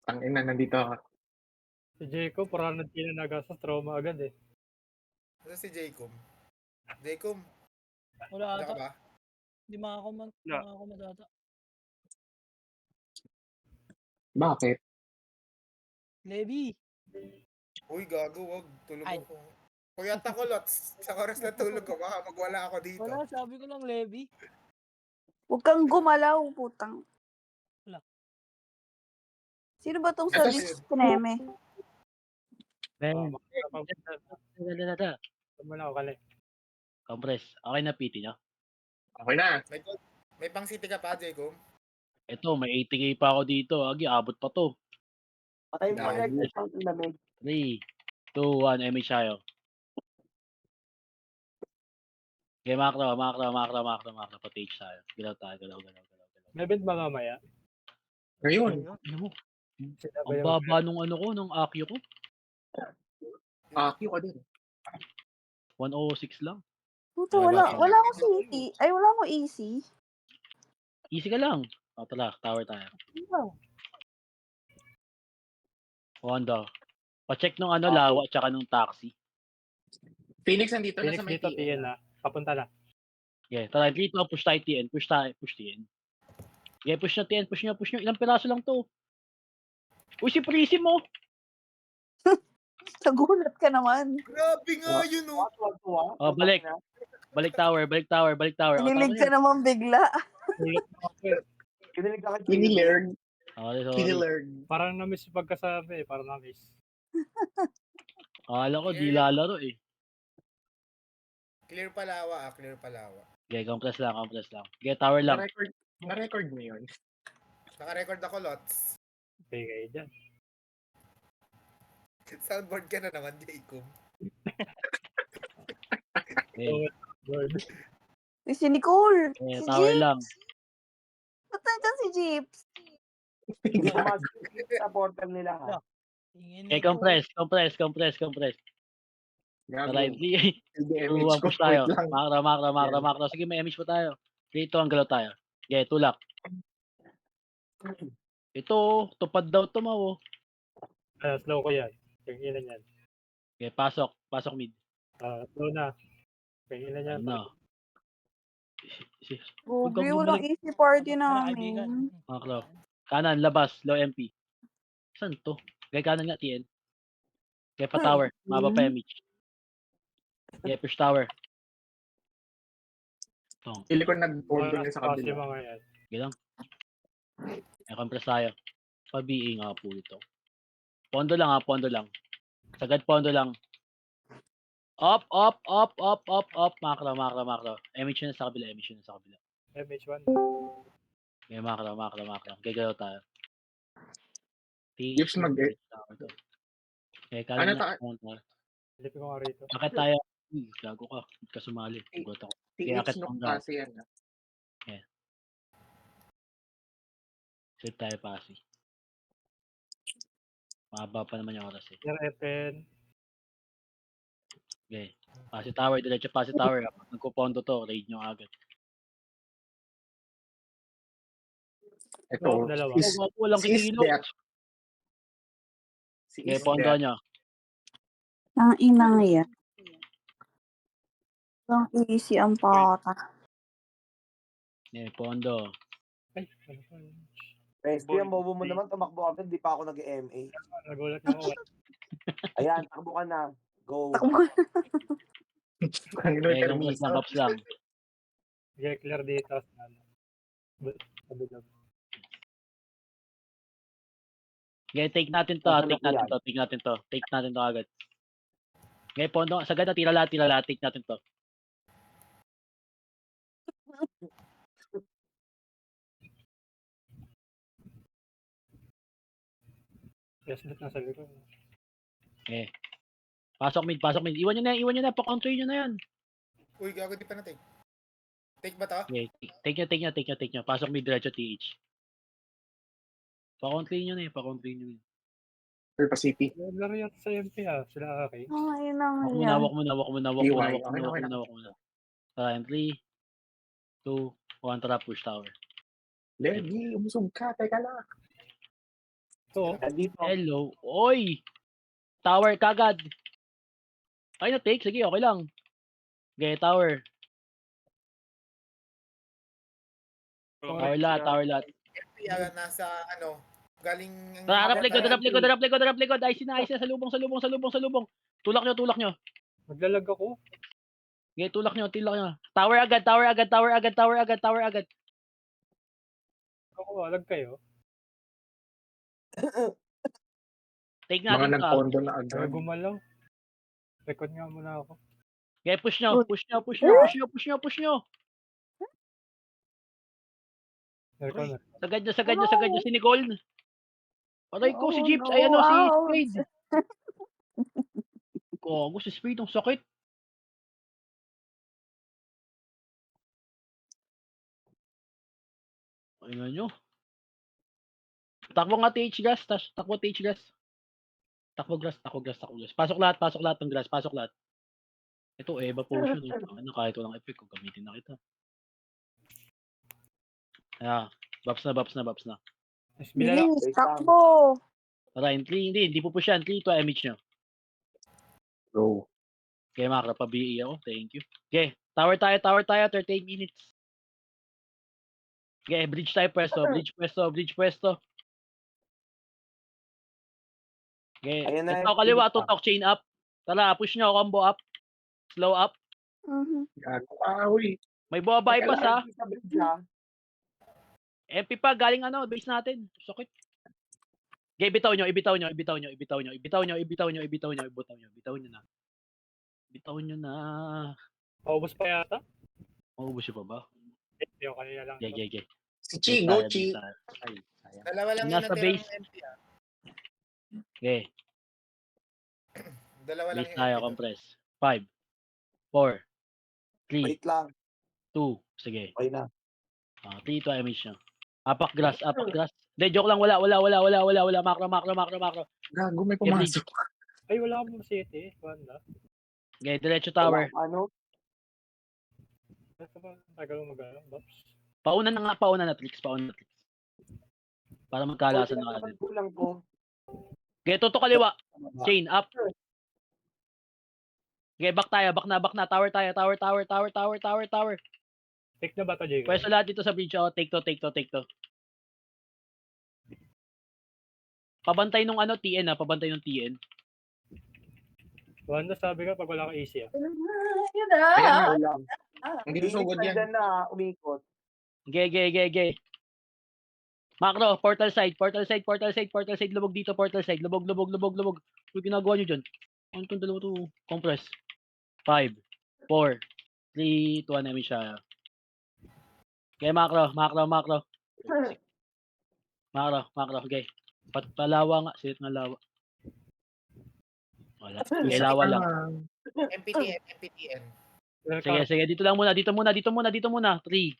Tangina, nandito ako. Si Jacob, parang nagkinanaga sa trauma agad eh. Ano si Jaycom? Jaycom, Wala wala ka ata. ba? Hindi ako madata. Bakit? Levi! Uy, gago, wag. Tulog Ay. ako. Kuya Takulots, sa oras na tulog ko, baka magwala ako dito. Wala, sabi ko lang Levi. Huwag kang gumalaw, putang. Wala. Sino ba tong Ito sa si- Disneme? Oh, Ben, Saan mo na ako kali? compress. Okay na PT nyo? Okay na. May pang city ka pa, Jaycom? Ito, may 80k pa ako dito. Agi, abot pa to. Patay mo Dahil- ulit. Ang lamig. 3, 2, 1, MH tayo. Okay, makro. Pati-H tayo. Galaw tayo. May bed ba mamaya? Ngayon, Ano mo? Sila ba Ang yung- baba nung ano ko, nung Akio ko. Q ka din. 106 lang. Puta, wala akong CT. Ay, wala akong AC. Easy ka lang. O, tala, tower tayo. Wanda. Pa-check nung ano, lawa, tsaka nung taxi. Phoenix nandito Phoenix na sa may dito, TN na. Papunta na. Yeah, tara, dito, push tayo TN. Push TN. Yeah, push na TN, push nyo. Ilang piraso lang to. Uy, si Prisi mo! Nagulat ka naman. Grabe nga yun, oh. Oh, balik. Balik tower. Kinilig ka naman bigla. Kinilig ka kay Kinilerg. Okay, sorry. Kinilerg. Parang na-miss yung pagkasabi eh. Parang na-miss. Akala ko, di lalaro eh. Clear Palawa, Clear Palawa. Okay, compress lang. Okay, tower lang. Na-record mo yun. Naka-record ako, Lots. Okay kayo dyan. Soundboard ka na naman, Jaycom. Okay, Lord. Si Nicole. okay, Si tower Jeep. lang. Ba't nandiyan si Jeep? Hindi pumasok sa portal nila ha. Tingin Okay, nito. compress. Gago. Tara, 3, 2, 1, push tayo. Makro. Sige, may MH pa tayo. Dito, ang galaw tayo. Okay, tulak. Ito, tupad daw to, Mau. Slow ko yan. Pengilan yan. Okay, pasok mid. Slow na. Pengilan yan. Ano? Gobi, walang easy party namin. Makro. Kanan, labas, low MP. Saan to? Okay, kanan nga, TN. Okay, pa tower. Maba pa MH. Okay, push tower. Ito. Pili ko nag-order na sa Kasi kabila. mga yan. Okay lang. May compress tayo. Pa-BA nga po ito. Pondo lang. Sagad pondo lang. Up. Makro. MH yun sa kabila. MH1. Okay, makro. Gagalaw tayo. Gives mag- Okay, Ano kala ta- na. Silipin ko nga rito. Akit tayo. Gago ka. Hindi ka sumali. Gulat ako. Kaya akit TH no pang daw. kasi yan. Save tayo pasi. Mahaba pa naman yung oras eh. Clear FN. Okay. Pasi tower. Diretso pasi tower. Pag nagkupondo to, raid nyo agad. Ito. Dalawa. Walang Si is kikilo. death. Si Okay, is pondo death. nyo. Ang inang yan. Ang easy ang pata. Okay, pondo. Ay, ano pa yun? Rescue, ang bobo mo naman, tumakbo agad, di pa ako nag-MA. Nagulat na ako. Ayan, takbo ka na. Go. Ang ino Okay, permiso. caps lang. Sige, clear dito. Sabi lang. Okay, take natin to. Take natin to agad. Okay, pondo. Sagad na, tira lahat. Take natin to. Yes, na sabi ko. Okay. Pasok mid. Iwan nyo na. Pa-counter nyo na yan. Uy, gago, di pa na-take. Take ba to? Okay, take nyo. Pasok mid, diretso TH. Pa-counter nyo na eh. Or pa CP. Laro yan sa MP sila okay. Ang inang Walk yan. muna. DY. Okay na. Tara, 3, 2, 1, tara, push tower. Legi, umusog ka. Teka lang. Ito, Dito. Hello. Oy! Tower kagad. Ay na take. Sige, okay lang. Okay, tower. Tower lahat, tower lahat. MP nasa ano, galing ang Darap likod. Ay sina, sa lubong. Tulak nyo. maglalag ako. Okay, tulak nyo. Tower agad. Ako, alag kayo. Take Mga natin to. nagpondo na Kaya agad. gumalaw. Record nga muna ako. Okay, push nyo. Push nyo. Record na. Sagad nyo. Si Nicole. Patay ko si Oh, Jeeps. no, Ay ano, si ouch. Spade. Gago si Spade. Ang sakit. Ayun nyo. Takbo nga TH gas. Takbo TH gas. Takbo grass. Pasok lahat ng grass. Ito, Eva potion. Ano, kahit walang effect, kung gamitin na kita. Baps na. Mas bilala. Bilis, takbo. Tara, hindi po yan. 3 to MH nyo. Go. Okay, makakapabi ako. Thank you. Okay, tower tayo. 38 minutes. Okay, bridge tayo pwesto. Okay, Ayun na, ito kaliwa, tutok, chain up. Tara, push nyo, combo up. Slow up. Mhm. Gago. Uy. May buha bypass ha. Sa bridge, ha? MP pa, galing base natin. Sakit. Okay, ibitaw nyo na. Bitaw nyo na. Paubos pa yata. Maubos yun pa ba? Hindi ako kanina lang. Okay. Si Chi, go Chi. Ay, sayang. Dalawa lang yung Nasa natirang base. MP. Okay, Dalawa lang base yung tayo, MP. compress. 5, 4, 3, Wait lang. 2, sige. Okay na. 3 to MH nyo. Apak grass. Hindi, joke lang, wala. Macro. Gago, may pumasok. Ay, wala akong city. Wala. Okay, diretso tower. Ano? Ito ba? Tagal mo mag-ano, Bops? Pauna na tricks. Para magkalasan na agad. Kulang ko. Okay, toto kaliwa. Chain up. Okay, back na. Tower tayo. Tower. Take na ba ito, Jacob? Pwesto lahat dito sa bridge. Oh, take to. Pabantay nung TN pabantay nung TN. Wanda, sabi ka pag wala kang AC ah. Yun na. Ayan na. Kulang. Hindi susugod yan. Dyan na, umikot. Okay. Macro, portal side. Lubog dito, portal side. Lubog. Ano ginagawa nyo dyan? Ano itong dalawa to? Compress. 5, 4, 3, 2, 1, namin siya. Okay, macro. Okay. Palawa nga. Silit nga lawa. Wala. Okay, lawa lang. MPTN. Sige. Dito muna. 3.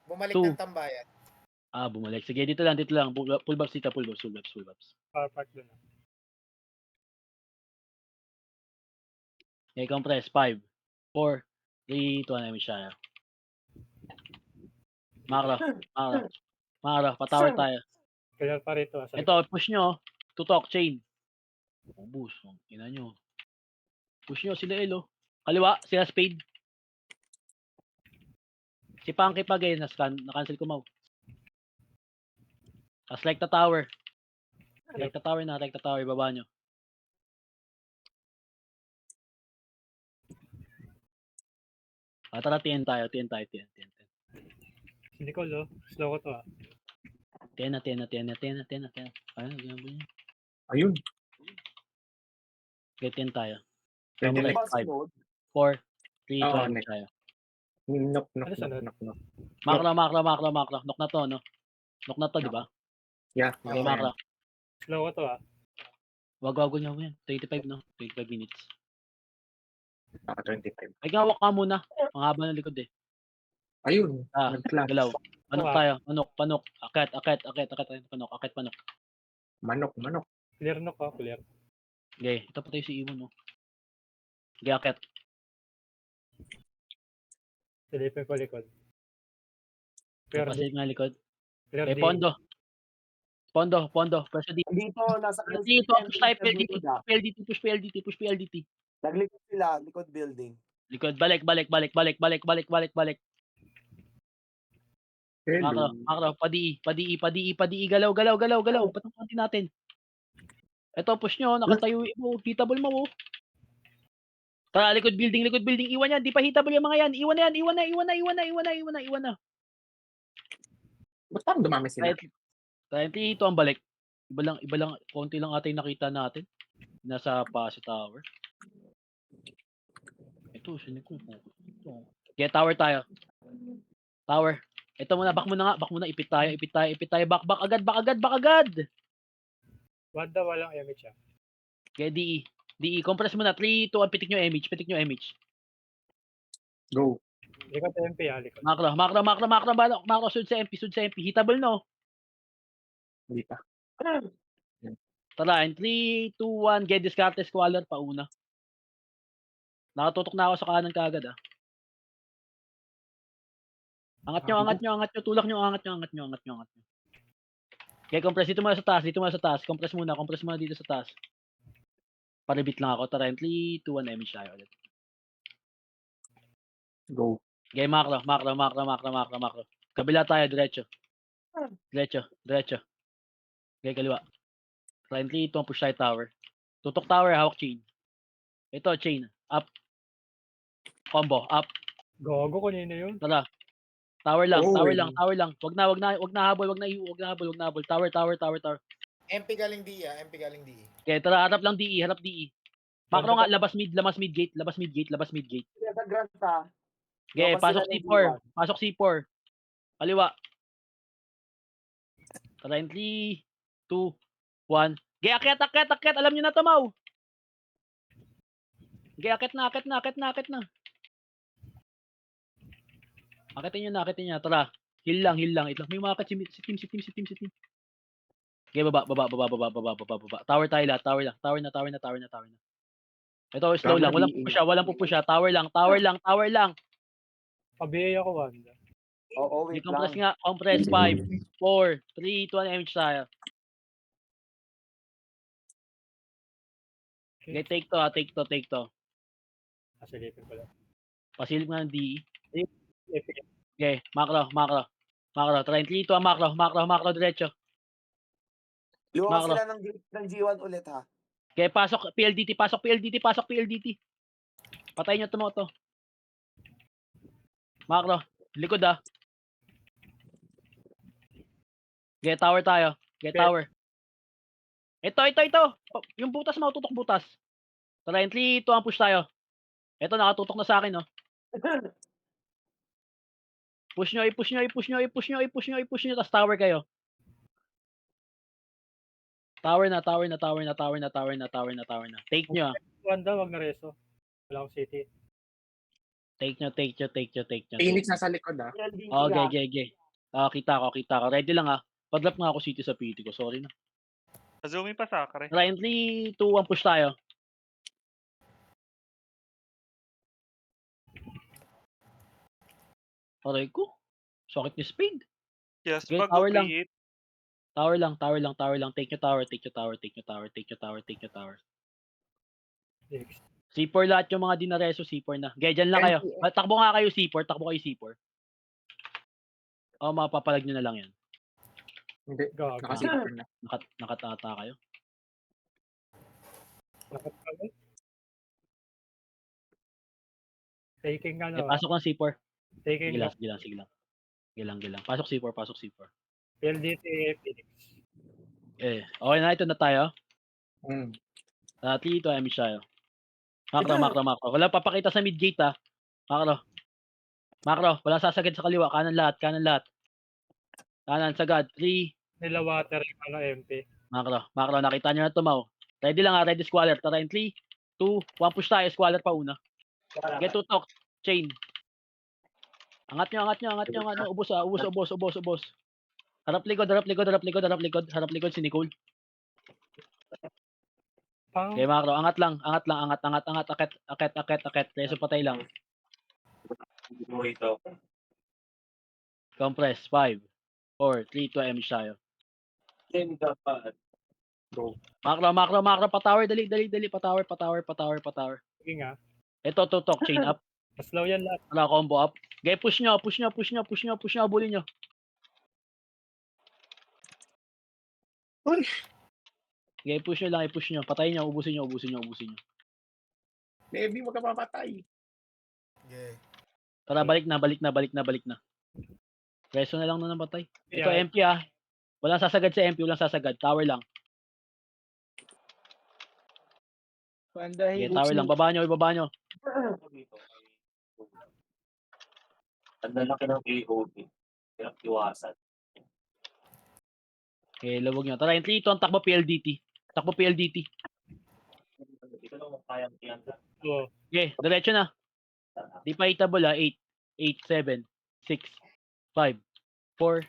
Bumalik Two. ng tambayan. Bumalik. Sige, dito lang. Pull backs dito. Pull backs. Power park doon. Okay, compress. 5, 4, 3, 2, 1, namin siya. Macro. Patower tayo. Kaya pa rito. Ito, push nyo. Tutok, chain. Ubus. Ina nyo. Push nyo sila Elo. Kaliwa, sila Spade. Si Punky pa ganyan, na-cancel ko mau. Like the tower. Like the tower, baba nyo. Tara, TN tayo. Si Nicole, slow ko to ah. TN na. Ayun, ginagawa nyo. Ayun. Okay, TN tayo. Ganyan Okay. like. 5, 4, 3, 2, Oo, 1 next. tayo. Knock. Ano sunod? Macro. Knock na to, no? Knock na to, di ba? Yeah. Okay, Oo. macro. Slow ko to ah. Wag nyo yan. 25, no? 25 minutes. 25. Ay, gawak ka muna. Ang haba ng likod eh. Ayun. Ah, Nag-flash. Galaw. Panok Wow. tayo. Panok. Akit. Panok. Manok. Clear knock ah, clear. Okay, ito pa tayo si Iwan, no? Okay, akit. Silipin ko likod. Clear Pasave nga likod. Clear Okay, D. pondo. Pondo. Pressure dito. Dito, nasa Dito, push tayo, PLDT. Push PLDT. Naglikod sila, likod building. Likod, balik. Hello. Makro, padi, galaw. Patang konti natin. Ito, push nyo, nakatayo mo, hitable mo. Tara, likod building, iwan yan, di pa hitable yung mga yan, iwan na. Ba't parang dumami sila? Currently, ito ang balik. Iba lang, konti lang ata yung nakita natin. Nasa Pasay Tower. Ito, sinig ko. Ito. Okay, tower tayo. Tower. Ito muna, back muna, ipit tayo, back agad. Wanda walang image ah. Okay, DE, compress muna, 3, 2, pitik nyo image. Go. Likod MP ah, likod. Makro, sud sa MP, hitable no. Hindi pa. Tara, in 3, 2, 1, get discarded squalor pauna. Nakatutok na ako sa kanan kaagad ah. Angat nyo, tulak nyo, angat nyo. Okay, compress dito muna sa taas, compress muna dito sa taas. Paribit lang ako, tara, in 3, 2, 1, image tayo ulit. Go. Okay, makro. Kabila tayo, diretso. Okay, kaliwa. Currently, ito ang push tayo tower. Tutok tower, hawak chain. Ito, chain. Up. Combo, up. Gogo kanina yun. Tara. Tower lang. Wag na habol. Tower. MP galing D ah, MP galing D. Okay, tara, harap DE. Makro nga, labas mid gate. Sila sa Grand ha. Okay, Labas pasok sila ng C4. D1. Pasok C4. Kaliwa. Tara, in 3, 2, 1. Okay, akyat. Alam nyo na to, Mau. Okay, akyat na. Akitin nyo. Tara. Heal lang. Ito, may mga si team. Okay, baba. Tower tayo lahat. Tower na. Ito, slow lang. Walang pupusha. Tower lang. Pabiyay ako Wanda. Oo, wait Compress lang. nga. Compress. 5, 4, 3, 2, 1, image tayo. Okay, take to. Nasilipin ko lang. Pasilip nga ng DE. MP. Okay, makro. Try 3, 2, makro, diretso. Luwag Makro. sila ng gate ng G1 ulit ha. Okay, pasok PLDT. Patayin nyo to. Makro, likod ah. Okay, tower tayo. Okay, tower. Ito. Yung butas mo, tutok butas. Tara, in 3, 2, ang push tayo. Ito, nakatutok na sa akin, no. Push nyo, i-push nyo, tas tower kayo. Tower na. Take nyo, ah. Wanda, wag na reso. Wala akong city. Take nyo. Phoenix nasa likod ah. PLDT Okay. Kita ko. Ready lang, ah. Padlap nga ako city sa PT ko, sorry na. Azumi pa sakre. Tara, in 3, 2, 1, push tayo. Aray ko. Sakit ni speed. Yes, Okay, pag tower lang. create. Tower lang. Take your tower. Next. C4 lahat yung mga dinareso, C4 na. Okay, dyan lang kayo. Takbo nga kayo C4. O, mapapalag nyo na lang yan. Hindi. Gago. Nakasipon na. Nakatata kayo. Dapat kami. Taking Okay, ano. pasok ng C4. Taking Sige lang. Pasok C4. PLDT Phoenix. Okay na, ito na tayo. Mm. Dati ito, image tayo. Makro. Wala papakita sa mid gate, ah. Makro. Wala sasagad sa kaliwa. Kanan lahat. Kanan, sagad. 3. Nila water yung ano MP. Makro. Nakita nyo na ito, Mau. Ready lang, ah. Ready squaller. Tara, in 3, 2, 1, push tayo. Squaller pa una. Get to talk. Chain. Angat nyo. Ubos. Harap likod si Nicole. Pang Okay, Makro. Angat lang. Akit. Reso patay lang. Compress. 5, 4, 3, 2, image tayo. Makro, pa-tower, dali, pa-tower. Sige nga. Ito, tutok, chain up. Slow yan lahat. Wala, combo up. Okay, push nyo, abulin nyo. Uy! Okay, push nyo. Patayin nyo, ubusin nyo. Levi, huwag ka papatay. Okay. Tara, balik na. Preso na lang na nabatay. Ito, Yeah. MP ah. Walang sasagad sa MP, Tower lang. Okay, tower lang. Baba nyo. Ang lalaki ng AOD. Hirap iwasan. Okay, lawag nyo. Tara, entry ito ang takbo PLDT. Ito lang kung kayang tiyanda. Oo. Okay, diretso na. Di pa hitable ah. 8, 7, 6, 5, 4,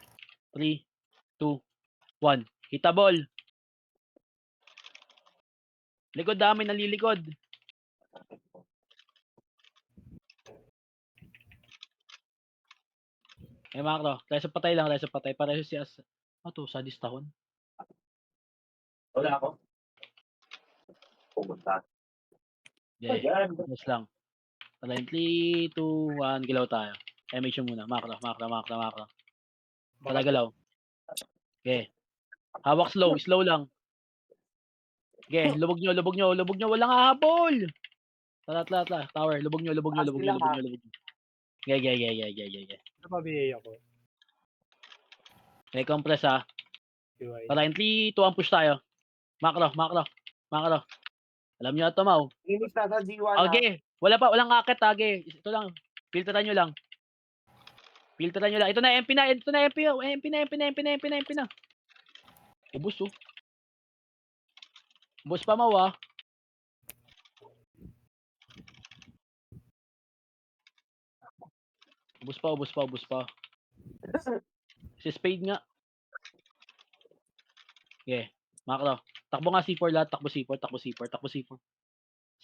3, 2, 1. Hitable. Likod dami, nalilikod. Eh, Makro. Tayo sa patay lang. Pareho si As. Ano to? Sadis tahon? Wala ako. Pumunta. Yeah. Ayan. Yes lang. Tara, 3, 2, 1. Gilaw tayo. MH muna. Makro. Tara, galaw. Okay. Hawak slow lang. Okay, lubog nyo. Walang hahabol. Tara. Tower, lubog nyo. Yeah. Napabiyay ako. Okay, compress ha. QI. Tara, 3, 2, 1, push tayo. Makro. Alam nyo ito, Mau. Phoenix nasa G1 na. Okay. Walang akit, Age. Ito lang. Filteran nyo lang. Ito na, MP na. MP na. Ubus, oh. Ubus pa, Mau, ah. Ubus pa. Si Spade nga. Okay. Makro. Takbo nga C4 lahat. Takbo C4.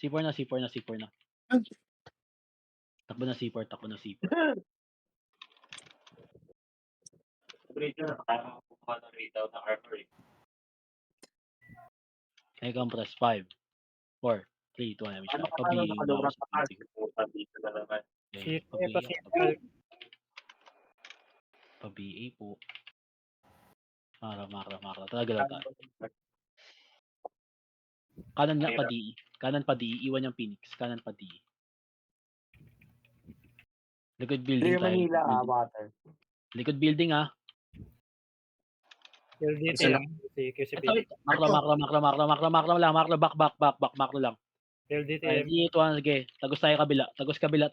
C4 na. Takbo na C4. Sabrina, nakakang kumuha ng readout ng armor eh. Okay, compress. 5, 4, 3, 2, 1. Ano ka paano nakalura sa card? Pumunta dito na naman. Pa-BA po. Makro. Talaga lang tayo. Kanan nga pa DE. Iwan yung Phoenix. Kanan pa DE. Likod building Clear tayo. Manila, water. Likod building ah. LDT Isa lang. Si QCP. Makro lang. Makro lang. LDT. Ay, ito ang sige. Tagos tayo kabila. Tagos kabila.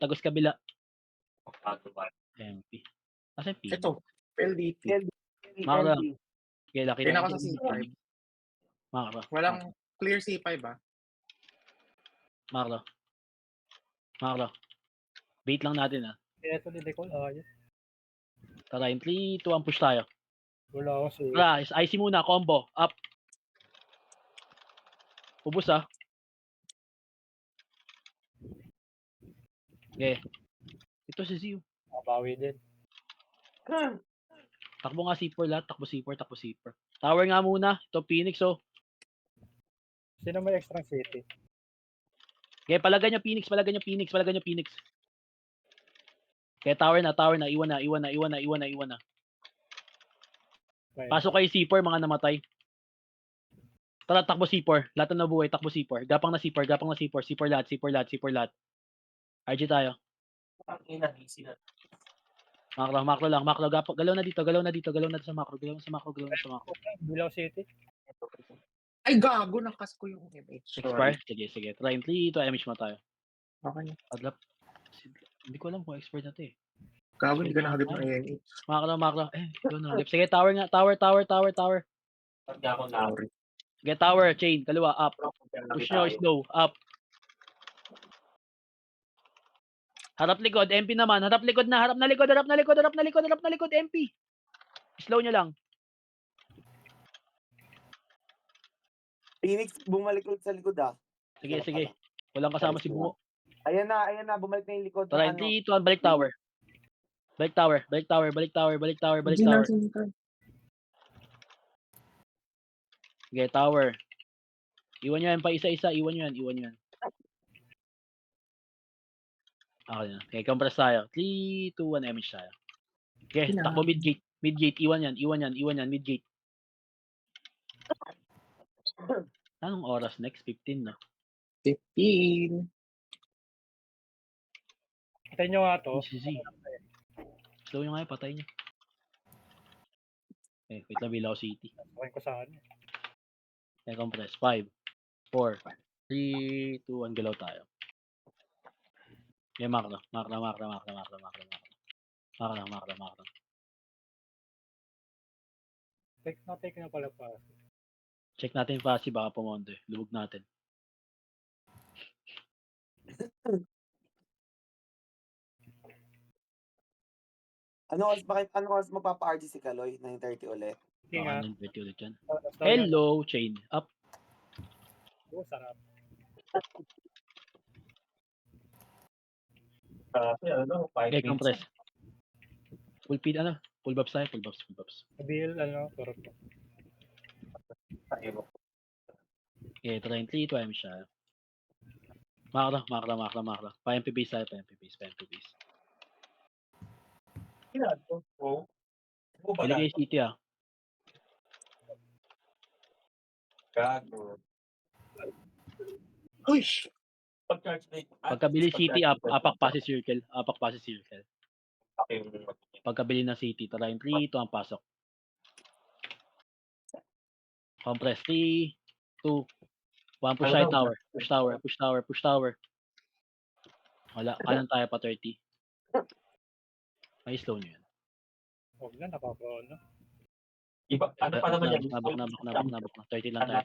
Paano ba? MP. Kasi P. Ito, LDT. Makro lang. Okay, laki Pinaka na. sa C5. Makro. Walang clear C5 ba? Makro. Bait lang natin ah. Ito ni Decol. Yes. Tara, in 3, 2, 1, push tayo. Wala ako si... Tara, IC muna, combo. Up. Ubus ah. Okay. Ito si Zio. Mabawi din. Takbo nga C4 lahat. Takbo C4. Tower nga muna. Ito Phoenix oh. Sino may extra city? Okay, palagay nyo Phoenix. Okay, tower na. Iwan na. Okay. Pasok kayo C4, mga namatay. Tara, takbo C4. Lahat na nabuhay, takbo C4. Gapang na C4. C4 lahat. RG tayo. Ang ina, easy na. Makro lang. Galaw na dito sa macro. Bilaw City. Ay, gago. Nakas ko yung MH. Expire? Sige. Try 3, 2, MH mo tayo. Okay. Adlap. Hindi ko alam kung expert na to eh. Gago, hindi ka nakagip ng ANH. Makro. Yun na. Sige, tower nga. Tower. Pag ako na. Sige, tower. Chain. Kaliwa. Up. Push nyo. Slow. Up. Harap likod. MP naman. Harap likod na. Harap na likod. MP. Slow nyo lang. Phoenix, bumalik ulit sa likod ah. Sige. Walang kasama si Bungo. Ayan na, bumalik na yung likod. Tara, 3, 2, 1. Balik tower. Balik tower. Okay, tower. Iwan nyo yan pa isa-isa. Iwan nyo yan. Okay na. Okay, compress tayo. 3, 2, 1, MH tayo. Okay, Kailangan. takbo mid-gate. Mid-gate, iwan yan, mid-gate. Anong oras next? 15 na. 15. Patay nyo nga to. ECZ. Slow nyo nga, patay nyo. Okay, wait lang, Bilao City. Sakin ko saan. Okay, compress. 5, 4, 3, 2, 1, galaw tayo. Okay, mark na. Take na pala pa. Check natin yung passive, baka pumondo. Lubog natin. Ano oras magpapa-RG si Kaloy? 9:30 ulit. Sige nga. Baka 9:30 ulit yan. Slow yan. Hello, chain up. Oh, sarap. Kasi ano, 5 Okay, minutes. compress. Full feed, full buffs tayo, full buffs. Nabil, turot mo. Tayo. Okay, try 3, 2, I'm siya. Makra. Pa-MP base tayo, pa-MP base. Ginagawa ko. Bili kay City Gago. Uy! Pag-charge rate. Pagkabili City, apak passes circle. Okay. Pagkabili ng City, try 3, 2, ang pasok. Compress 3, 2, 1, push tayo tower. Push tower. Wala, kanan tayo pa 30. May slow nyo yan. Huwag na, napapa-ano. Iba, ano pa naman yan? Nabak na. 30 lang tayo.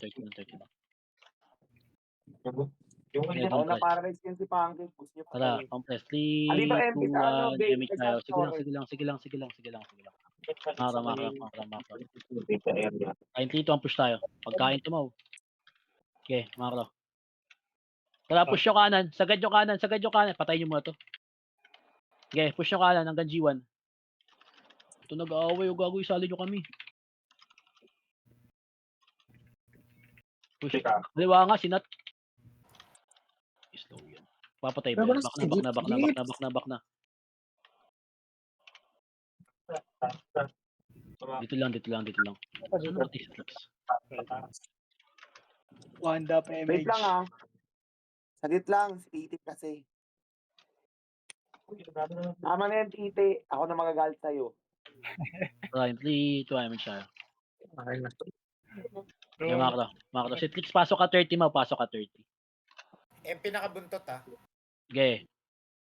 Yung Okay, Ako compress. na para rin si Pancake. Gusto niyo pa Tara, kayo. compress 3, Andito, 2, MP sa ano, 1, base, damage tayo. Sige lang. Makra. Kain 3, 2, ang push tayo. Pagkain tumaw. Okay, makra. Tara, push yung kanan. Sagad yung kanan. Patay nyo muna to. Okay, push yung kanan hanggang G1. Ito nag-aaway o gagoy, sali nyo kami. Push. Kaliwa nga, sinat. Slow yan. Papatay ba yan? Bak na. Dito lang. Saan namatay si Flex? Wanda pa Wait lang Sagit lang, si Titi kasi. Tama na yan, Titi. Ako na magagalit sa'yo. Try 3, 2, I'm siya. Okay na. Okay, makra. Si Flex, pasok ka 30 mo, pasok ka 30. MP nakabuntot Okay.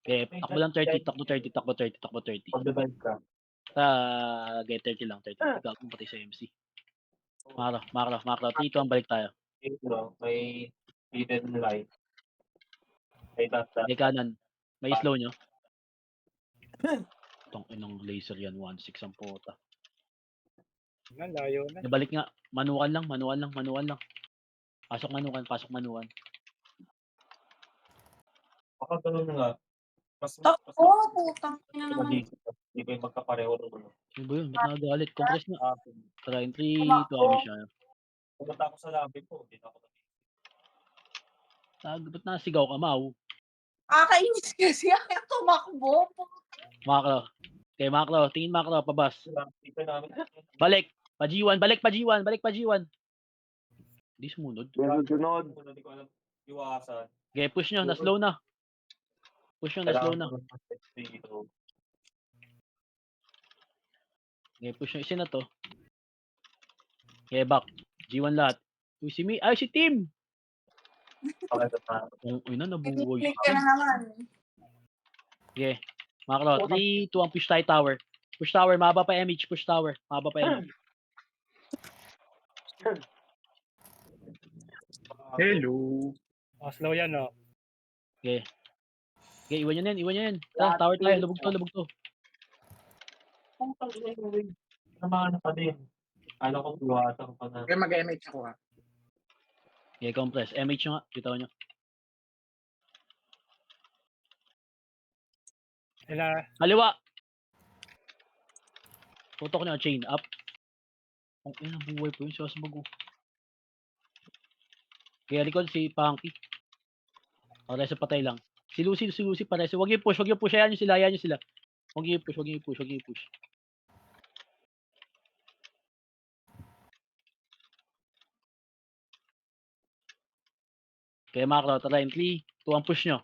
Takbo lang 30. Pag-divide ka. Okay, 30 lang. Gagawin pati sa MC. Makra. 3, 2, ang balik tayo. May hidden light. May tata. Okay, kanan. May slow nyo. Itong inong laser yan, 1-6 ang puta. Layo na. Nabalik nga. Manual lang. Pasok manual. Baka ganun nga. Mas Putang ina naman. Hindi ko yung magkapareho. Ano ba yun? Ba't nagagalit? Compress nga. Try 3, 2, Tumakbo. siya. Pumunta ako sa labi ko. Hindi na ako Ba't nasigaw ka, Mau? Kakainis kasi ayaw tumakbo. Makro. Okay, makro. Tingin makro, pabas. Dito namin. Balik. Pa G1. Hindi sumunod. Sunod. Hindi ko alam. Iwasan. Okay, push nyo. Na-slow na. Dito. Okay, push nyo. Isin na to. Okay, back. G1 lahat. Uy, si Mi. Ay, si Tim! Okay, pa. Uy na, nabuhay. Click ka na naman. Okay. Makro. 3, 2, ang push tayo tower. Push tower. Mahaba pa MH. Push tower. Mahaba pa MH. Hello. Slow yan, Okay. Okay, iwan nyo yan. Tara, tower tayo. Lubog to. Naman pa din. Alam ko iwasan pa na. Okay, mag-MH ako Okay, compress. MH nyo nga. Bitaw nyo. Kaliwa! Tutok nyo, chain up. Ang ina, buhay po yun. Sasabag Kaya likod si Punky. Pareso patay lang. Si Lucy pareso. Wag yung push. Ayan yung sila. Wag yung push. Kaya mga kraw, tara, 3, 2, ang push nyo.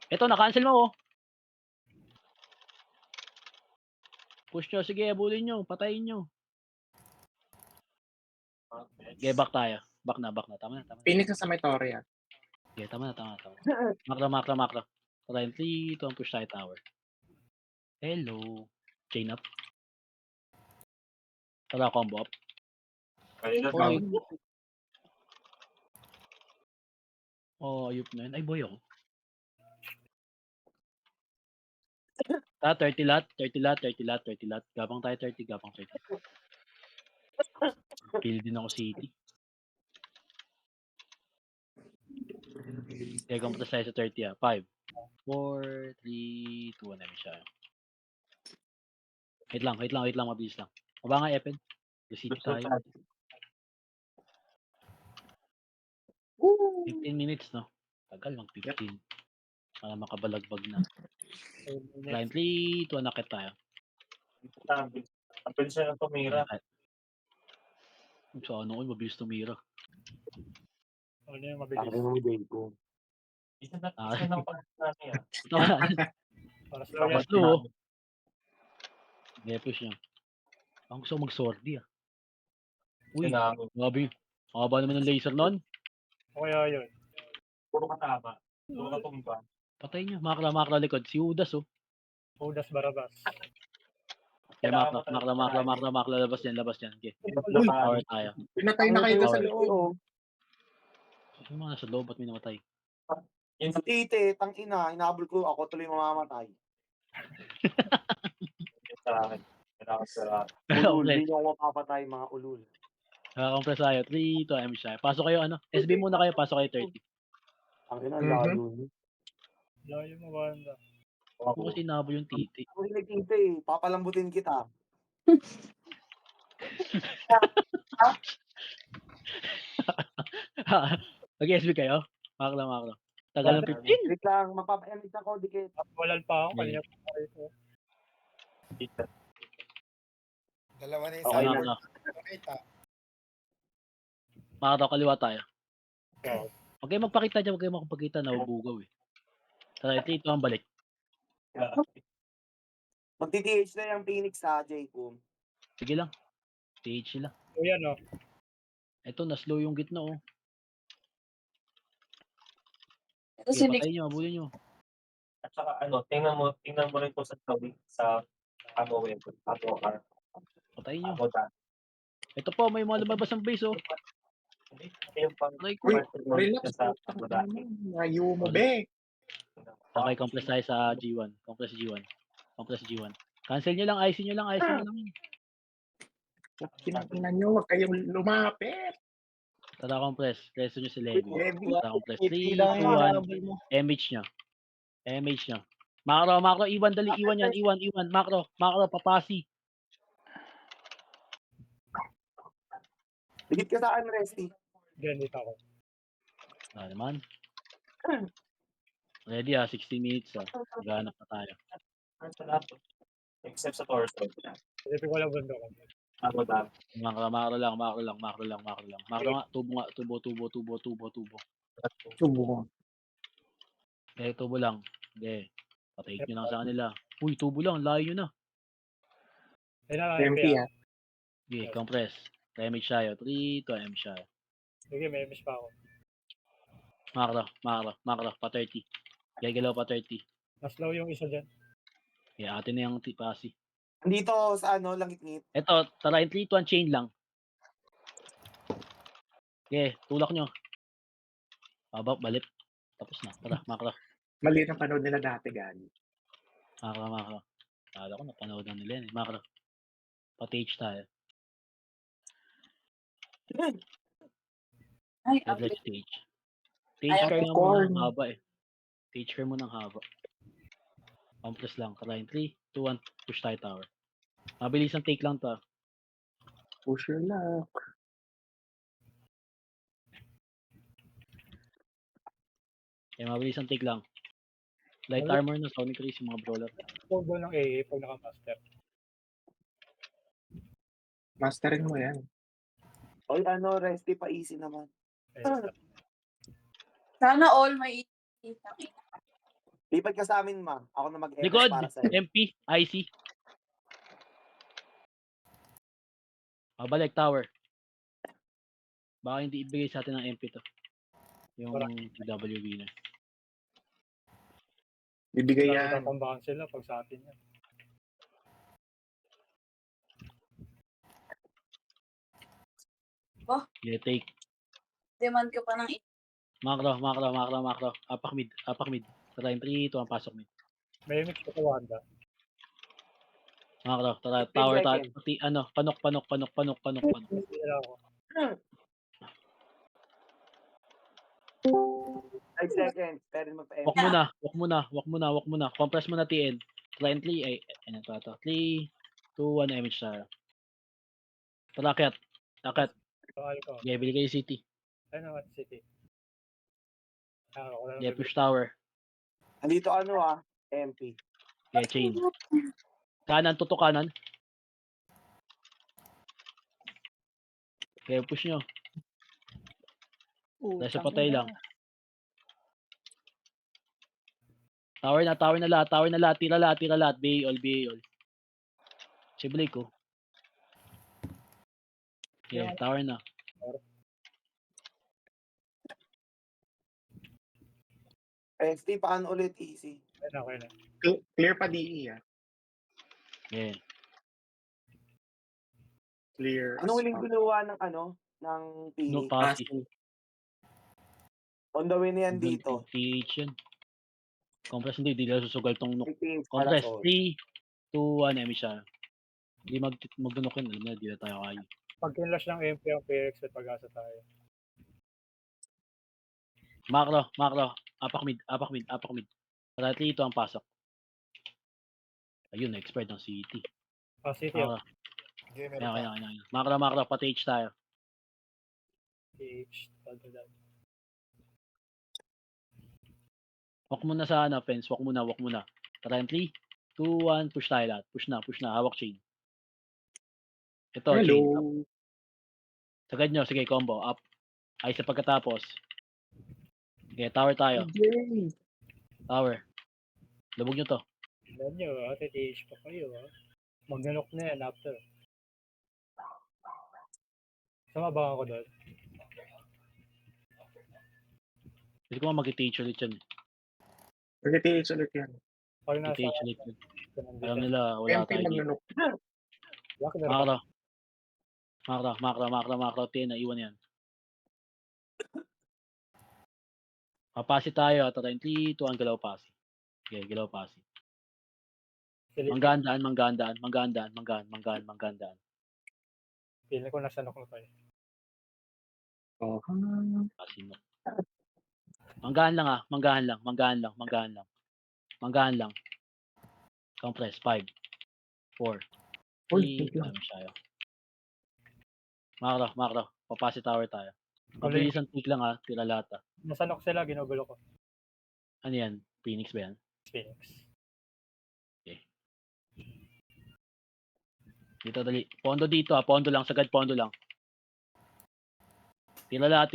Ito, na-cancel mo, oh. Push nyo, sige, abulin nyo, patayin nyo. Okay, back tayo. Back na. Tama na. Phoenix na sa may Toria. Okay, tama na. Makro. Tara, 3, 2, ang push tayo tower. Hello. Chain up. Tara, combo up. Hoy, Oh, ayup na yun. Ay, boy ako. Ah, 30 lot. Gabang tayo 30. Kill din ako city. Kaya kumpres tayo sa 30 ah. 5, 4, 3, 2, 1 na siya. Wait lang, mabilis lang. Maba nga, Epen. The city tayo. 15 minutes, no? Tagal, mag 15. Para makabalagbag na. Line 3, 2, nakit tayo. Apel siya ng tumira. So, ano ko, mabilis tumira. Ano yung mabilis? Isa na pala natin yan. Para slow yan. Slow, oh. Hindi, push niya. Ang gusto ko mag-sordy, ah. Uy, Kailangan. grabe. Makaba naman ng laser nun. O kaya yun. Puro katama. Puro katumba. Patay niya. Makla likod. Si Udas, oh. Judas Barabas. Kaya makla. Labas niyan. Okay. Uy. Power tayo. pinatay na kayo doon sa Power. loob. Yung mga nasa loob, ba't may namatay? Yun Sa tite, tangina, hinabol ko, ako tuloy mamamatay. sa akin. Kailangan sa Ulul, Okay. hindi nyo ako mapapatay, mga ulul. Compress tayo. 3, 2, M siya. Pasok kayo, ano? SB muna kayo. Pasok kayo 30. Tangina, Mhm. lalo. Layo mo banda. Ako kasi nabo yung titi. Ako rin nagtite, papalambutin kita. Mag-SB kayo? Makla. Tagal ng 15. Wait lang, mapapa-emit ako, dikit. Walan pa ako. Okay. Kanina pa ako ito. Dalawa na yung Okay cyber. na. Nakita. Makataw, kaliwa tayo. Oo. Huwag kayo magpakita dyan. Huwag kayo makapagkita. Nabubugaw eh. Tara, ito ang balik. Magti-TH na yung Phoenix sa J-Kum. Sige lang. TH sila. O yan o. Ito, na-slow yung gitna oh. Ito Okay, si patayin nyo. Abulin nyo. At saka tingnan mo rin po sa tabi sa Amo Web. Amo Car. Patayin nyo. Amo Dan. Ito po, may mga lumabas ng base oh. Hindi yung pang Aray ko. Uy, partner relax. sa Putang Amo ina Dan. mo. Layo mo, be. Okay, compress tayo sa G1. Compress G1. Cancel nyo lang. IC nyo lang. Kinakina nyo. Huwag kayong lumapit. Tara, compress. Resto nyo si Levi. Levi. Tara, compress. 3, 2, 1. MH nyo. Makro. Iwan, dali. Iwan yan. Iwan. Makro. Papasi. Dikit ka sa akin, Resty. Ganito ako. Wala naman. Ready 60 minutes Naghahanap na tayo. Except sa torso. Hindi ko lang banda ko. Amo Dan. Makro lang. Makro nga. Tubo. Subukan. Tubo lang. Hindi. Patay nyo lang sa kanila. Uy, tubo lang. Layo nyo na. Ayun na lang. MP MP ah. Okay, compress. Damage tayo. 3, 2, M siya. Sige, may miss pa ako. Makro. Pa 30. Gagalaw pa 30. Na-slow yung isa dyan. Okay, atin na yung tipasi. Dito sa langit-ngit. Ito, tara yung 3, 2, 1 chain lang. Okay, tulak nyo. Balik. Tapos na. Tara, makro. Mali ang panood nila dati, gani. Makro. Kala ko napanood na nila yan. Makro. Pa-TH tayo. Ay, Let's stage. Ayaw Stage ko corn. mo ng haba eh. Stage care mo ng haba. Compress lang. Kalahin 3, 2, 1. Push tayo tower. Mabilis ang take lang to. Push your luck. Kaya mabilis ang take lang. Light Wala. armor na, Sonic Race, yung mga brawler. Combo ng AA pag naka-master. Masterin mo yan. Oy, Resty pa easy naman. Ayun. Sana all may Lipat ka sa amin, ma. Ako na mag-MS Likod! para sa'yo. MP, IC. Balik tower. Baka hindi ibigay sa atin ng MP to. Yung PWB na. Bibigay Kaya yan. tatambakan sila pag sa atin yan. Yeah, take. demand ka pa ng Macro. Apak mid. Tara, 3, 2, ang pasok mid. May mix ka Wanda. Macro, tara, 15 tower, seconds. pati, panok. Sila ako. 5 seconds. Pwede magpa-MS. Walk muna. Compress muna TN. Tara, 3, ay, ano to? 3, 2, 1, image tayo. Tara, akit. Bakal ko. Yeah, bili kayo city. Ano, at City. Ako lang. Yeah, push tower. Andito MP. Yeah, chain. Kanan, tutok kanan. Okay, push nyo. Nasa patay lang. Tower na lahat. Tira lahat. BA all. Si Blake ko. Yeah, tower na. Resty, paano ulit easy? Okay na. Clear pa DE, ah. Yeah. Clear. Anong huling ginawa ng ng No Phoenix? passy. On the way na yan dito. TH yan. Compress hindi nila susugal tong nuk. May Phoenix Compress. Parasol. 3, 2, 1, emi siya. Hindi magdunok yun. Alam na, di na tayo kayo. Pag kinlash ng MP ang PX at pag-asa tayo. Macro. Apak mid. Tara, 3, 2, ang pasok. Ayun, expert ng City. City of Kaya. Macro, pati H tayo. PH. Tagdadad. Walk muna sa fence. Walk muna. Tara, 3, 2, 1, push tayo lahat. Push na. Hawak chain. Ito, chain. Up. Sagad nyo. Sige, combo. Up. Ay, sa pagkatapos. Okay, tower tayo. Tower. Lubog nyo to. Alam nyo, TTH pa kayo. Magnanok na yan after. Sumabang ako doon. Hindi ko mag-teach ulit yan. Mag-TH ulit yan. Pag nasa Teach ulit yan. ganun Alam dito. nila, wala MP tayo dito. magnanok. Bakit na Macro. Tina, iwan yan. Mapasi tayo. Tara, 3, 2, 1, galaw pasi. Okay, galaw pasi. Manggahan. Feeling ko nasa nok na tayo. Oh. Pasi mo. Manggahan lang. Compress, 5, 4, 3, tayo. Macro. Papasi tower tayo. Mabilis ang tick lang tira lahat Nasa nok sila, ginugulo ko. Ano yan? Phoenix ba yan? Phoenix. Dito dali. Pondo dito pondo lang, sagad pondo lang. Tira lahat.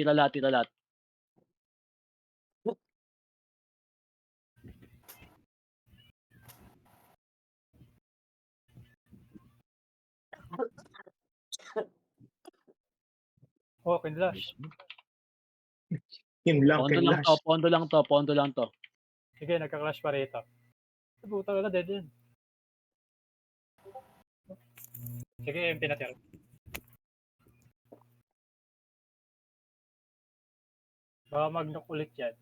Oh, kinlash. Yun lang, Pondo lang to. Sige, nagka-clash pa rito. Puta ka na, dead yan. Sige, MP na tira. Baka mag-knock ulit yan.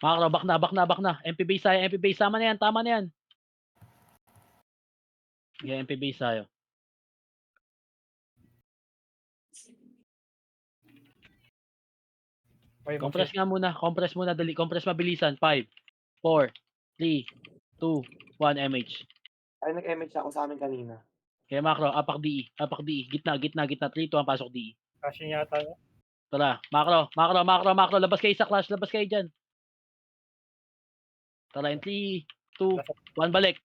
Macro, back na. MP base tama na yan. Yeah, MP base tayo. Okay, Compress muna, dali. Compress mabilisan. 5, 4, 3, 2, 1, MH. Ay, nag-MH ako sa amin kanina. Kaya Macro, apak DE. Gitna. 3, 2, ang pasok DE. Kasi yata. Tara, Macro. Labas kayo sa clash. Labas kayo dyan. Tara, in 3, 2, 1, balik.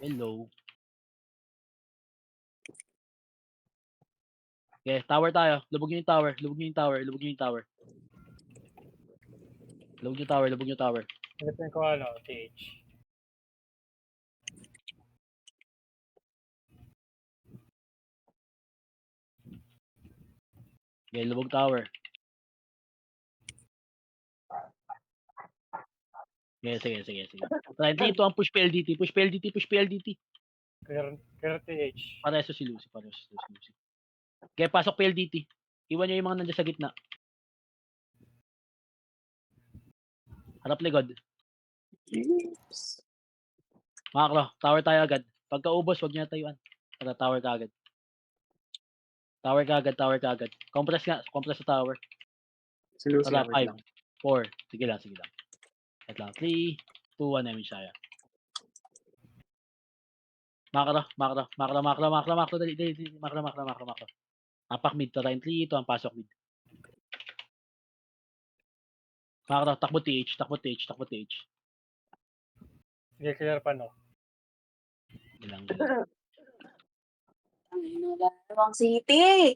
Hello. Okay, tower tayo. Lubog nyo yung tower. Lubog nyo yung tower. Lubog nyo yung tower. Lubog nyo tower. Lubog nyo tower. Pilitin ko ano, TH. Okay, lubog tower. Okay, sige. Tara, in 3, 2, 1, push PLDT. Push PLDT. Clear TH. Pareso si Lucy. Okay, pasok PLDT. Iwan nyo yung mga nandiyan sa gitna. Harap likod. Makaklo, tower tayo agad. Pagka ubos, wag nyo na tayuan. Tara, tower ka agad. Tower ka agad. Compress sa tower. Si Lucy, Tara, wait 5, lang. 4. Sige lang. Wait lang. 3, 2, 1, namin siya. Makaklo. Dali. Makaklo. Apak mid, tara in 3, ito ang pasok mid. Makaklo, takbo TH. Sige, clear pa no. Gilang. Ay, wala namang city.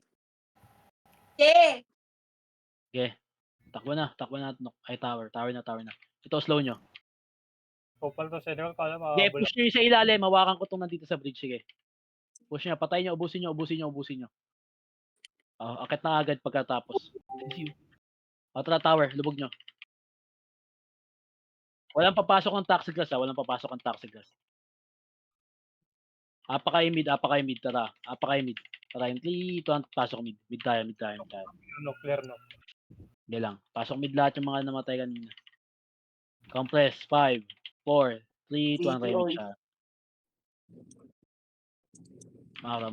Okay. Okay. Takbo na. Ay, tower na. Ito, slow nyo. Kupal to senior, kala Okay, makabula. push nyo yung sa ilalim. Hawakan ko itong nandito sa bridge. Sige. Push nyo. Patay nyo. Ubusin nyo. Akit na agad pagkatapos. See you. Tara, tower. Lubog nyo. Walang papasok ng taxi glass. Apa kayo mid. Tara. Tara, in 3, 2, 1, pasok mid. Mid tayo. No, clear no. Hindi lang. Pasok mid lahat yung mga namatay kanina. Compress. 5, 4, 3, 2, 1, remix siya. Makro.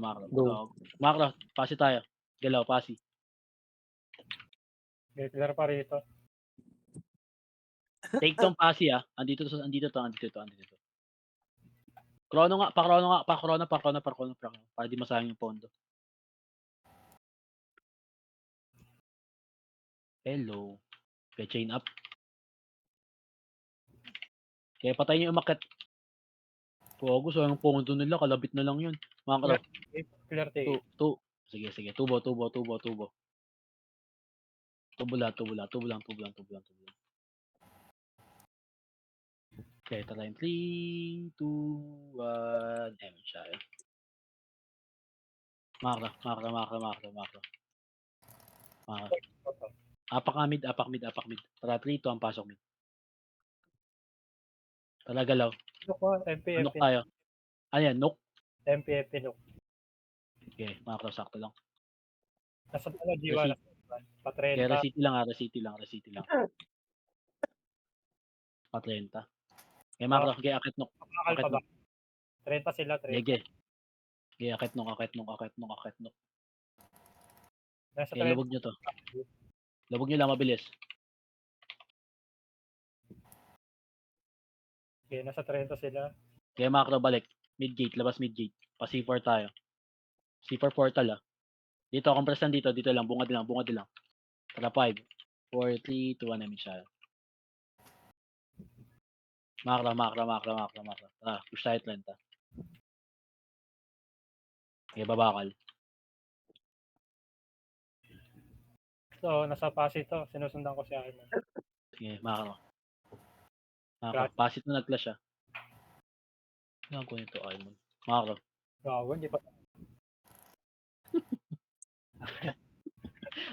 Makro. Pasi tayo. Galaw, pasi. Sige, clear pa rito. Take tong pasi Andito to. Pakrono nga. Para di masayang yung pondo. Hello. Okay, chain up. Okay, patay niyo umakyat. Pogo, so yung pondo nila, kalabit na lang yun. Makro. Clear TH. Sige. Tubo. Tubo lang. Okay, tara in 3, 2, 1. Ayan siya. Makro. Apak mid. Tara, 3, 2, ang pasok mid. Tara, galaw. Ano ko, MP. Anok tayo. Ano yan? Nook? MP no. Okay, makro, sakto lang. Nasa pala G1. Okay, 30. receipt lang. Pa 30. Okay, makro. Okay, akit nok. Makakal pa ba? 30 sila, 30. Okay, akit nok. Nasa Okay, 30. lubog nyo to. Lubog nyo lang, mabilis. Okay, nasa 30 sila. Okay, makro, balik. Mid-gate, labas mid-gate. Pa C4 tayo. C4 portal Dito, compress lang dito lang. Bungad lang. Tara, 5, 4, 3, 2, 1, namin siya. Makro. Tara, push tayo 30. Okay, babakal. So, nasa pass ito. Sinusundan ko si Arman. Okay, makro. Pasit na nag-clash siya. Kailangan ko nito, Armon. Makro. Gago, hindi pa.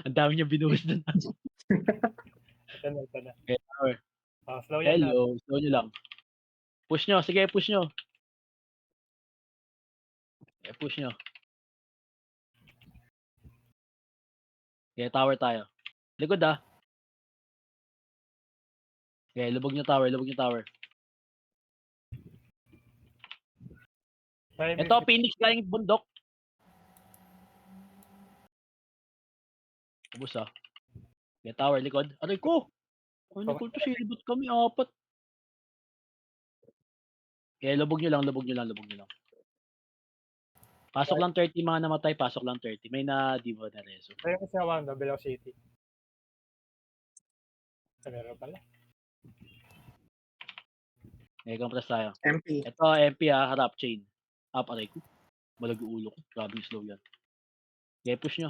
Ang dami niya binuhos doon. Ito na. Okay, tower. Slow yan na. Hello, slow nyo lang. Push nyo, sige, push nyo. Okay, push nyo. Okay, tower tayo. Likod Okay, lubog nyo tower. Ito, Phoenix galing bundok. Ubus Okay, tower, likod. Aray ko! Ano ko to, silibot kami, 4. Okay, lubog nyo lang. Pasok lang 30 mga namatay, May na di ba na reso. Kaya ko siya Wanda, Below City. Meron pala. Okay, compress tayo. MP. Ito, MP harap, chain. Up, aray ko. Malag yung ulo ko. Grabe yung slow yan. Okay, push nyo.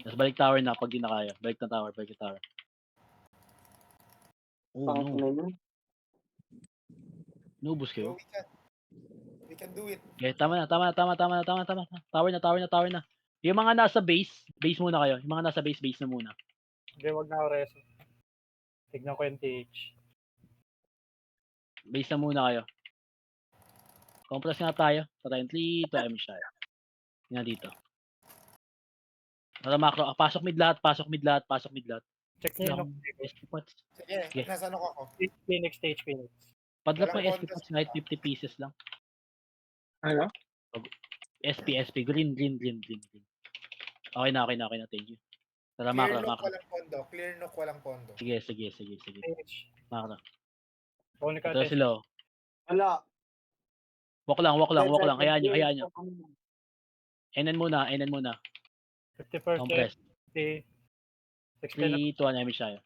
Tapos balik tower na pag di na kaya. Balik na tower. Oh, Pangit no. na yun. Nubos Bro, kayo. we can do it. Okay, tama na. Tower na. Yung mga nasa base muna kayo. Yung mga nasa base na muna. Hindi, wag na ako reso. Tignan ko yung TH. Base na muna kayo. Compress nga tayo. Patayin 3 to M siya. Yan dito. Para macro. Pasok mid lahat. Check niyo Lang. yung SP pots. Sige, Okay. nasa ano ako. Phoenix, TH Phoenix. Padlap mo Walang SP contest pots kahit 50 pieces lang. Ano? SP. Green. Okay na. Thank you. Tara, Clear macro. nook, walang pondo. Sige. TH. Macro. Kunin ka Ito attention. sila. oh. Wala. Walk lang. Dead Hayaan side, nyo. Enen muna. 50%. Compress. 50. 60 na. 3, 2, 1, siya.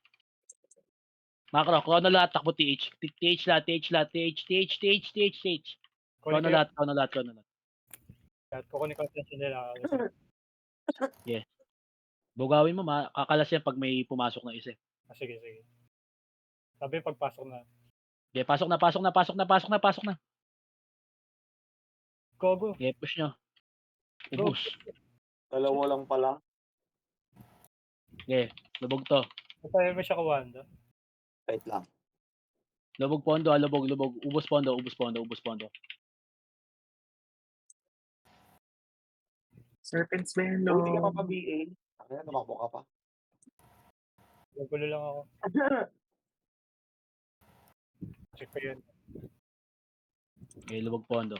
Macro, chrono lahat, takbo TH. TH lahat. Kunin Chrono ko lahat. yung kukunin ko attention nila. Bugawin mo, kakalas yan pag may pumasok na isa. Sige. Sabi pagpasok na. Okay, pasok na. Go. Okay, push nyo. Ubus. Dalawa lang pala. Okay, lubog to. Basta mo siya kawanda. Wait lang. Lubog pondo. Ubus pondo. Serpent's Hindi ka pa BA. Kaya tumakbo ka pa. Gulo lang ako. Check ko yun. Okay, lubog pondo.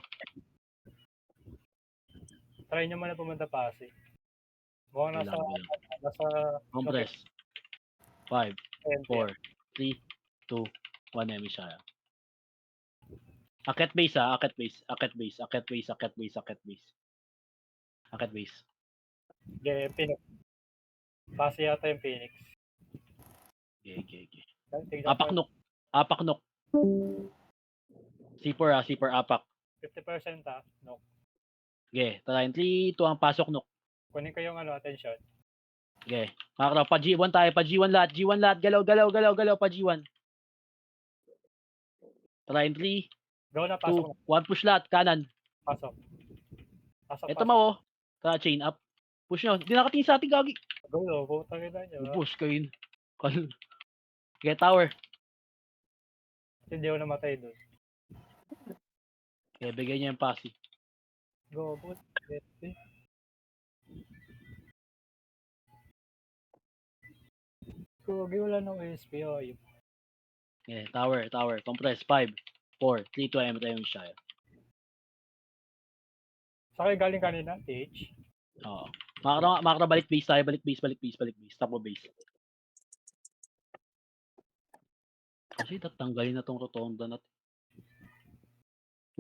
Try nyo muna pumunta Pasig. Mukhang nasa Compress. 5, 20. 4, 3, 2, 1, siya. Akit base. Okay, Phoenix. Pasig yata yung Phoenix. Okay. Tignan ko. Apak nok. C4 apak. 50% no. Okay, tarayin 3, 2, ang pasok nok. Kunin ko yung attention. Okay. Makakaraw, pa G1 tayo, pa G1 lahat, galaw, pa G1. Tarayin 3, Go na, 2, pasok na. 1, push lahat, kanan. Pasok. Ito mo, tara, chain up. Push nyo, hindi nakatingin sa ating gagi. Go, putang ina nyo. Ubus kayo. Okay, tower. Hindi ako namatay doon. Okay, bigay niya yung pasi. Go. Wala ng USP. Okay, tower. Compress, 5, 4, 3, 2, M siya. Sa kayo galing kanina, TH? Oo. Makakaraw, balik base tayo, balik base. Stop mo base. Kasi tatanggalin na tong rotonda natin.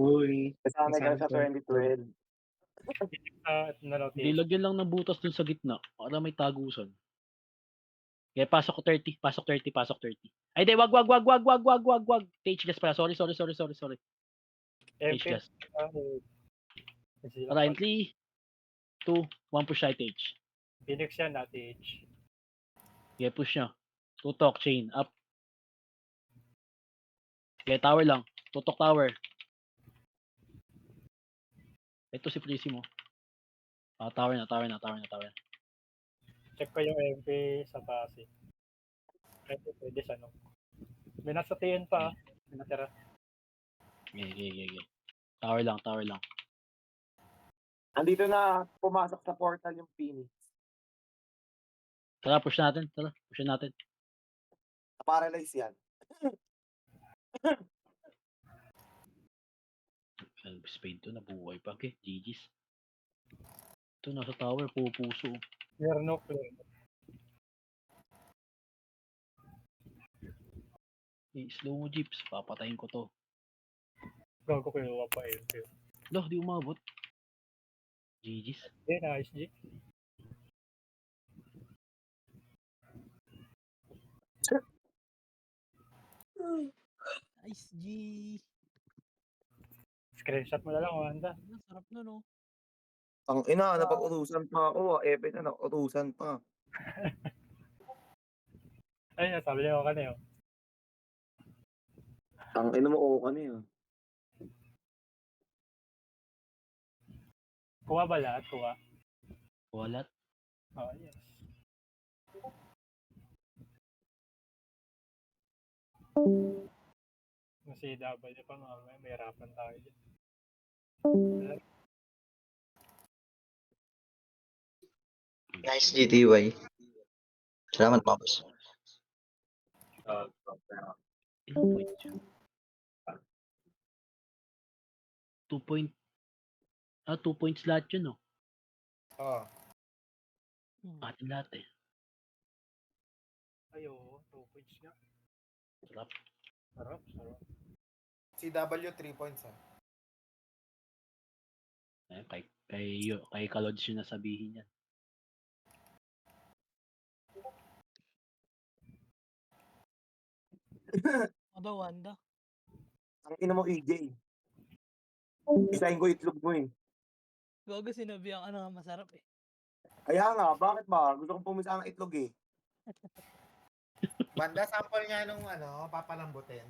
Uy. Kasama ka sa 2012. Hindi, lagyan lang ng butas dun sa gitna para may tagusan. Okay, pasok 30. Ay, di, wag. TH gas pala. Sorry. TH gas. Tarayin 3, 2, 1, push side TH. Phoenix yan na, TH. Okay, push nyo. Tutok, chain, up. Okay, tower lang. Tutok tower. Ito si Prissy mo. Tower na. Check ko yung MP sa Pasig. Pwede sa no. May nasa TN pa. May natira. Okay. Tower lang. Andito na pumasok sa portal yung Phoenix. Tara, push natin. Paralyze yan. Spade to, nabuhay pa. Okay, GG's. Ito, nasa tower, pupuso. Clear no. Hey, slow mo, Jeeps. Papatayin ko to. Gago ko yung pa MP. Loh, di umabot. GG's. Nice, G. Nice G. Screenshot mo na lang, Wanda. Ang sarap nun, oh. Ang ina, napag-utusan pa ako. Epe na, napag-utusan pa. Ay, sabi niya ako kanina. Ang ina mo, oo ka niya. Kuha ba lahat? Kuha. Wala. Oh, yes. Kasi double pa mamaya, may harapan tayo dyan. Nice GTY. Salamat, Paps. Ilang points yun? 2 points lahat yun, no? Oh. Atin lahat eh. Ay, oo. 2 points nga. Sarap. Sarap. CW 3 points ah. Ayun, kay Kalods yun nasabihin yan. Ano daw, Wanda? Ang ina mo, EJ. Isahin ko itlog mo eh. Gago, sinabihan ka na nga masarap eh. Kaya nga, bakit ba? Gusto kong pumisa ang itlog eh. Banda, sample nga nung papalambutin.